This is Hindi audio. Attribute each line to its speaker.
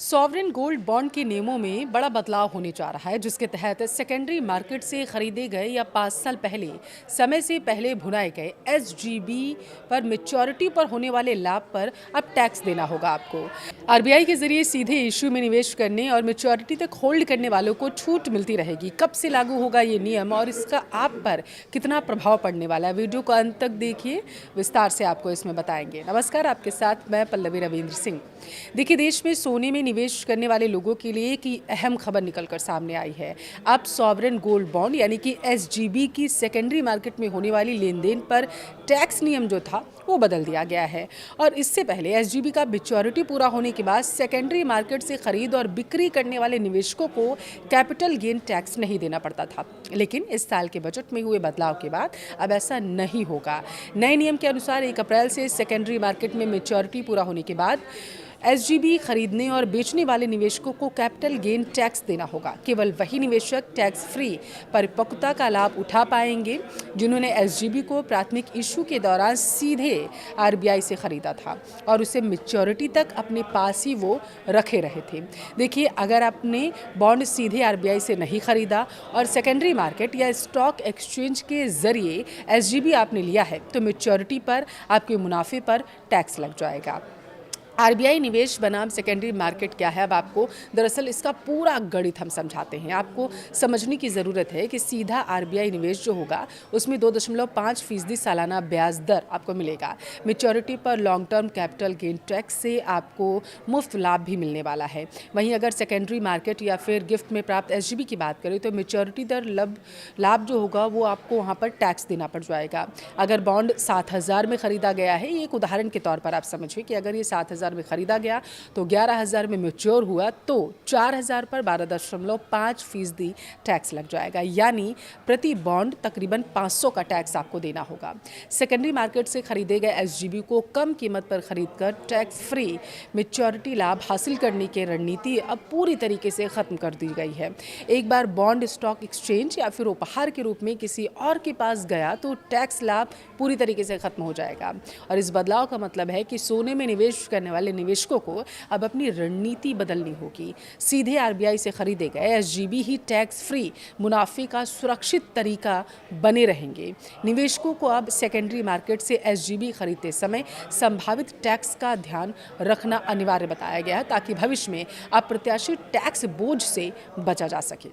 Speaker 1: सॉवरेन गोल्ड बॉन्ड के नियमों में बड़ा बदलाव होने जा रहा है, जिसके तहत सेकेंडरी मार्केट से खरीदे गए या 5 साल पहले समय से पहले भुनाए गए एसजीबी पर मैच्योरिटी पर होने वाले लाभ पर अब टैक्स देना होगा आपको। आरबीआई के जरिए सीधे इशू में निवेश करने और मैच्योरिटी तक होल्ड करने वालों को छूट मिलती रहेगी। कब से लागू होगा ये नियम और इसका आप पर कितना प्रभाव पड़ने वाला है, वीडियो को अंत तक देखिए, विस्तार से आपको इसमें बताएंगे। नमस्कार, आपके साथ मैं पल्लवी रविंद्र सिंह। देखिए, देश में सोने में निवेश करने वाले लोगों के लिए एक अहम खबर निकलकर सामने आई है। अब सॉवरेन गोल्ड बॉन्ड यानी कि एसजीबी की सेकेंडरी मार्केट में होने वाली लेन देन पर टैक्स नियम जो था वो बदल दिया गया है। और इससे पहले एसजीबी का मैच्योरिटी पूरा होने के बाद सेकेंडरी मार्केट से खरीद और बिक्री करने वाले निवेशकों को कैपिटल गेन टैक्स नहीं देना पड़ता था, लेकिन इस साल के बजट में हुए बदलाव के बाद अब ऐसा नहीं होगा। नए नियम के अनुसार 1 अप्रैल से सेकेंडरी मार्केट में मैच्योरिटी पूरा होने के बाद एसजीबी खरीदने और बेचने वाले निवेशकों को कैपिटल गेन टैक्स देना होगा। केवल वही निवेशक टैक्स फ्री परिपक्वता का लाभ उठा पाएंगे जिन्होंने एसजीबी को प्राथमिक इशू के दौरान सीधे आरबीआई से खरीदा था और उसे मैच्योरिटी तक अपने पास ही वो रखे रहे थे। देखिए, अगर आपने बॉन्ड सीधे आरबीआई से नहीं खरीदा और सेकेंडरी मार्केट या स्टॉक एक्सचेंज के जरिए एसजीबी आपने लिया है, तो मैच्योरिटी पर आपके मुनाफे पर टैक्स लग जाएगा। आरबीआई निवेश बनाम सेकेंडरी मार्केट क्या है, अब आपको दरअसल इसका पूरा गणित हम समझाते हैं। आपको समझने की ज़रूरत है कि सीधा आरबीआई निवेश जो होगा उसमें 2.5% सालाना ब्याज दर आपको मिलेगा। मैच्योरिटी पर long term capital gain tax से आपको मुफ्त लाभ भी मिलने वाला है। वहीं अगर सेकेंडरी मार्केट या फिर गिफ्ट में प्राप्त एसजीबी की बात करें तो मैच्योरिटी दर लाभ जो होगा वो आपको वहाँ पर टैक्स देना पड़ जाएगा। अगर बॉन्ड 7,000 में ख़रीदा गया है, ये एक उदाहरण के तौर पर आप समझिए कि अगर ये 7,000 में खरीदा गया तो 11,000 में मैच्योर हुआ तो 4,000 पर 12.5% टैक्स लग जाएगा, यानी प्रति बॉन्ड तकरीबन 500 का टैक्स आपको देना होगा। सेकेंडरी मार्केट से खरीदे गए एसजीबी को कम कीमत पर खरीदकर टैक्स फ्री मैच्योरिटी लाभ हासिल करने की रणनीति अब पूरी तरीके से खत्म कर दी गई है। एक बार बॉन्ड स्टॉक एक्सचेंज या फिर उपहार के रूप में किसी और के पास गया तो टैक्स लाभ पूरी तरीके से खत्म हो जाएगा। और इस बदलाव का मतलब है कि सोने में निवेश करने वाले निवेशकों को अब अपनी रणनीति बदलनी होगी। सीधे आरबीआई से खरीदे गए एसजीबी ही टैक्स फ्री मुनाफे का सुरक्षित तरीका बने रहेंगे। निवेशकों को अब सेकेंडरी मार्केट से एसजीबी खरीदते समय संभावित टैक्स का ध्यान रखना अनिवार्य बताया गया है, ताकि भविष्य में अप्रत्याशित टैक्स बोझ से बचा जा सके।